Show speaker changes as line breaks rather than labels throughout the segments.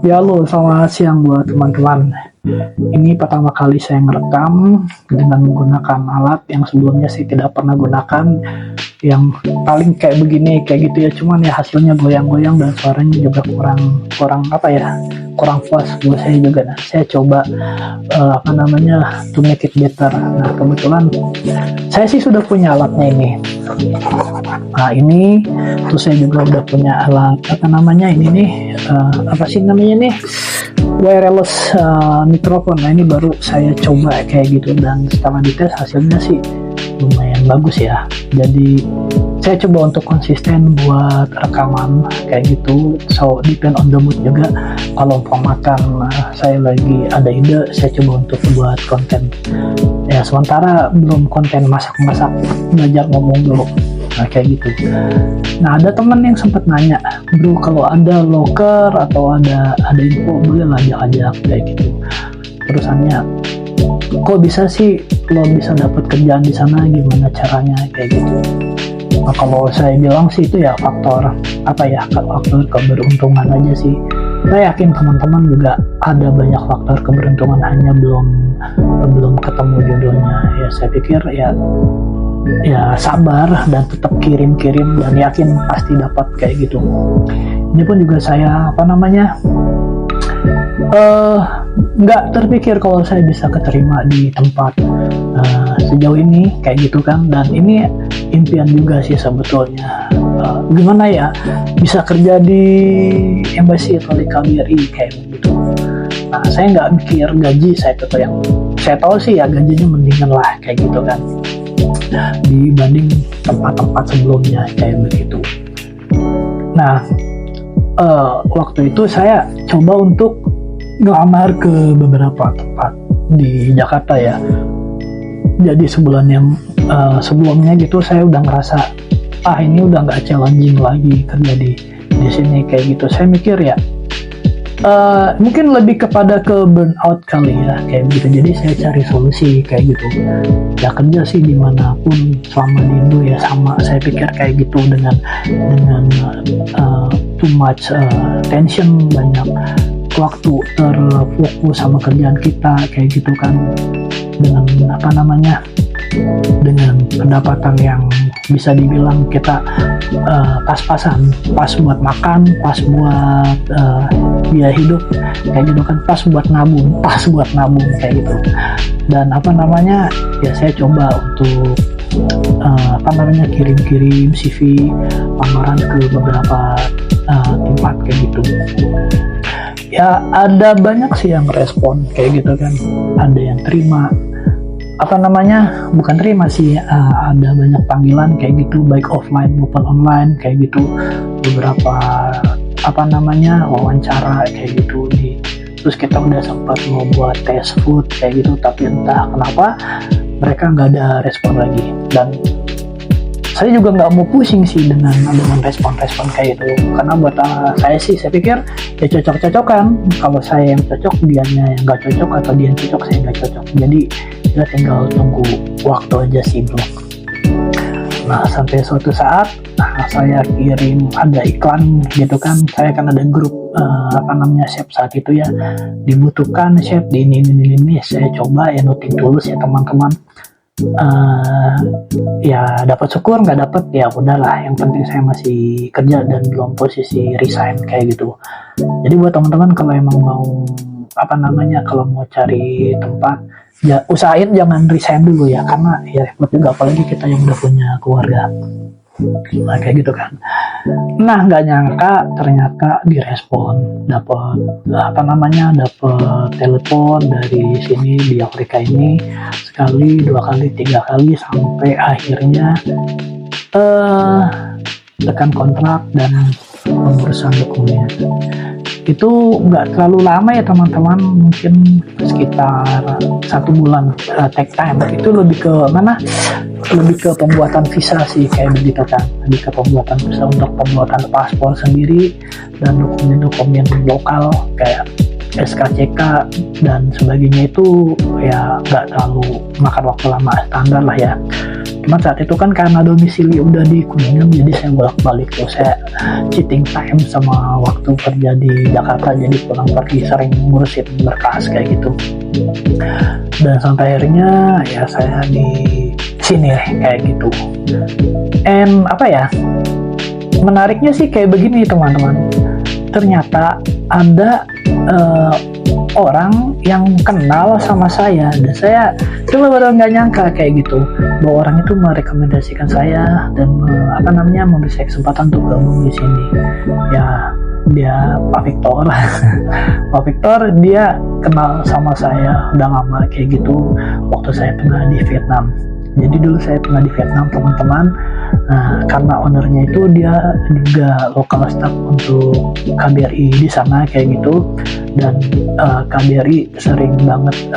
Ya halo, selamat siang buat teman-teman. Ini pertama kali saya ngerekam dengan menggunakan alat yang sebelumnya saya tidak pernah gunakan, yang paling kayak begini, kayak gitu ya. Cuman ya hasilnya goyang-goyang dan suaranya juga kurang puas buat saya juga. Nah, saya coba to make it better. Nah, kebetulan saya sih sudah punya alatnya ini. Nah, ini terus saya juga udah punya alat wireless mikrofon. Nah, ini baru saya coba kayak gitu, dan setelah dites hasilnya sih lumayan bagus ya. Jadi saya coba untuk konsisten buat rekaman kayak gitu, so depend on the mood juga. Kalau makan saya lagi ada ide, saya coba untuk buat konten ya, sementara belum konten masak-masak, belajar ngomong dulu. Nah, kayak gitu. Nah, ada teman yang sempat nanya, bro, kalau ada loker atau ada info boleh lah ajak kayak gitu. Terusannya, kok bisa sih lo bisa dapat kerjaan di sana, gimana caranya kayak gitu. Nah, kalau saya bilang sih itu ya faktor keberuntungan aja sih. Saya yakin teman-teman juga ada banyak faktor keberuntungan, hanya belum ketemu jodohnya. Ya saya pikir ya sabar dan tetap kirim dan yakin pasti dapat kayak gitu. Ini pun juga saya nggak terpikir kalau saya bisa keterima di tempat sejauh ini kayak gitu kan, dan ini impian juga sih sebetulnya. Gimana ya bisa kerja di embassy atau di KBRI kayak gitu. Nah, saya nggak mikir gaji, saya tahu sih ya gajinya mendingan lah kayak gitu kan dibanding tempat-tempat sebelumnya kayak begitu. Nah, waktu itu saya coba untuk ngelamar ke beberapa tempat di Jakarta ya. Jadi sebulan yang sebelumnya gitu saya udah ngerasa ini udah nggak challenging lagi kerja di sini kayak gitu. Saya mikir ya mungkin lebih kepada ke burnout kali ya kayak gitu. Jadi saya cari solusi kayak gitu. Ya kerja sih dimanapun selama di Indo ya sama. Saya pikir kayak gitu dengan too much tension, banyak waktu terfokus sama kerjaan kita kayak gitu kan, dengan dengan pendapatan yang bisa dibilang kita pas-pasan, pas buat makan, pas buat biaya hidup kayak gitu kan, pas buat nabung kayak gitu. Dan ya saya coba untuk kirim CV lamaran ke beberapa tempat kayak gitu. Ya ada banyak sih yang respon kayak gitu kan, ada yang terima, bukan terima sih, ada banyak panggilan kayak gitu, baik offline maupun online kayak gitu. Beberapa wawancara kayak gitu terus kita udah sempat mau buat tes food kayak gitu, tapi entah kenapa mereka nggak ada respon lagi. Dan saya juga nggak mau pusing sih dengan respon kayak itu, karena buat saya pikir ya cocok-cocokan. Kalau saya yang cocok, dianya yang nggak cocok, atau dia yang cocok, saya nggak cocok. Jadi kita tinggal tunggu waktu aja sih bro. Nah, sampai suatu saat saya kirim, ada iklan gitu kan, saya kan ada grup chef saat itu ya, dibutuhkan chef di ini. Saya coba ya noting tulus ya teman-teman. Ya dapat syukur, nggak dapat ya udahlah, yang penting saya masih kerja dan belum posisi resign kayak gitu. Jadi buat teman-teman kalau emang mau kalau mau cari tempat ya usahain jangan resign dulu ya, karena ya repot juga apalagi kita yang udah punya keluarga. Nah, kayak gitu kan. Nah, nggak nyangka ternyata direspon, dapat telepon dari sini di Afrika ini sekali, 2 kali, 3 kali, sampai akhirnya tekan kontrak dan pengurusan dokumen. Itu nggak terlalu lama ya teman-teman, mungkin sekitar 1 bulan take time. Itu lebih ke pembuatan visa sih kayak begitu kan, lebih ke pembuatan visa untuk pembuatan paspor sendiri dan dokumen lokal kayak SKCK dan sebagainya. Itu ya nggak terlalu makan waktu lama, standar lah ya Cuman saat itu kan karena domisili udah di Kuningan, jadi saya bolak-balik tuh, saya cheating time sama waktu kerja di Jakarta, jadi pulang pergi sering ngurusin berkas kayak gitu. Dan sampai akhirnya ya saya di sini kayak gitu. And apa ya, menariknya sih kayak begini teman-teman, ternyata ada orang yang kenal sama saya, dan saya benar-benar nggak nyangka kayak gitu, bahwa orang itu merekomendasikan saya dan memberi saya kesempatan untuk gabung di sini. Ya, dia Pak Victor. Pak Victor dia kenal sama saya udah lama kayak gitu, waktu saya pernah di Vietnam. Jadi dulu saya pernah di Vietnam teman-teman. Nah, karena ownernya itu dia juga lokal staff untuk KBRI di sana kayak gitu, dan KBRI sering banget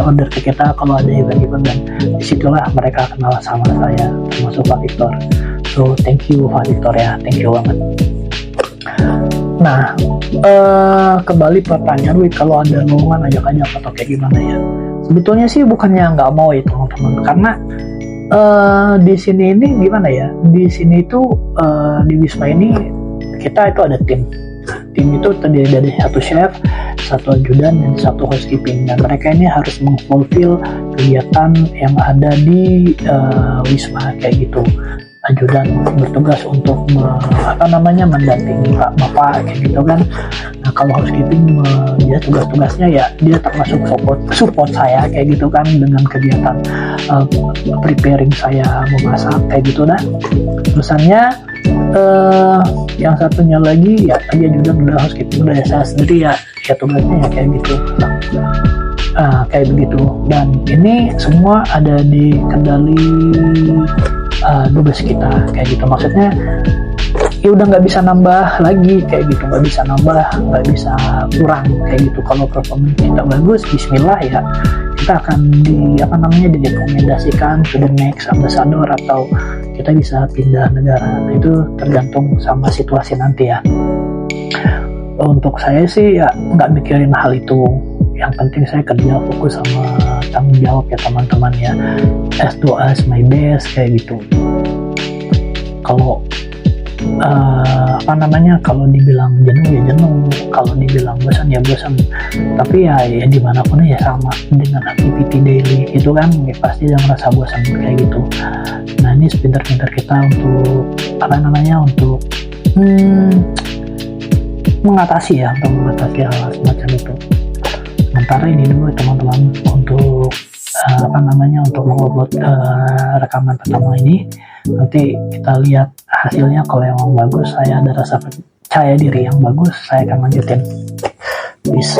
order ke kita kalau ada event-event, dan disitulah mereka kenal sama saya, termasuk Pak Victor. So thank you Pak Victor ya, thank you banget. Nah, kembali pertanyaan, kalau ada lowongan ajak-ajak atau kayak gimana ya? Sebetulnya sih bukannya nggak mau ya teman-teman, karena di sini ini gimana ya? Di sini itu di Wisma ini kita itu ada tim. Tim itu terdiri dari satu chef, satu ajudan, dan satu housekeeping. Dan mereka ini harus mengfulfill kegiatan yang ada di Wisma kayak gitu. Ajudan bertugas untuk mendampingi Pak Bapak kayak gitu kan. Nah, kalau housekeeping dia tugas-tugasnya ya dia termasuk support saya kayak gitu kan, dengan kegiatan preparing saya memasak kayak gitu dah. Terusannya yang satunya lagi ya tadi ajudan udah, housekeeping udah, saya sendiri ya tugasnya ya kayak gitu. Kayak begitu. Dan ini semua ada di kendali dubes kita kayak gitu. Maksudnya ya udah nggak bisa nambah lagi kayak gitu, nggak bisa nambah, nggak bisa kurang kayak gitu. Kalau performa kita bagus, bismillah ya kita akan direkomendasikan to the next ambassador, atau kita bisa pindah negara. Nah, itu tergantung sama situasi nanti ya. Untuk saya sih ya nggak mikirin hal itu, yang penting saya kerja fokus sama tanggung jawab ya teman-teman ya. As do as my best kayak gitu. Kalau kalau dibilang jenuh ya jenuh, kalau dibilang bosan ya bosan, tapi ya dimanapun ya sama dengan activity daily gitu kan, ya pasti dia merasa bosan kayak gitu. Nah, ini pintar-pintar kita untuk untuk mengatasi hal semacam itu. Sementara ini dulu teman-teman untuk untuk mengupload rekaman pertama ini. Nanti kita lihat hasilnya, kalau emang bagus, saya ada rasa percaya diri yang bagus, saya akan lanjutin. Peace.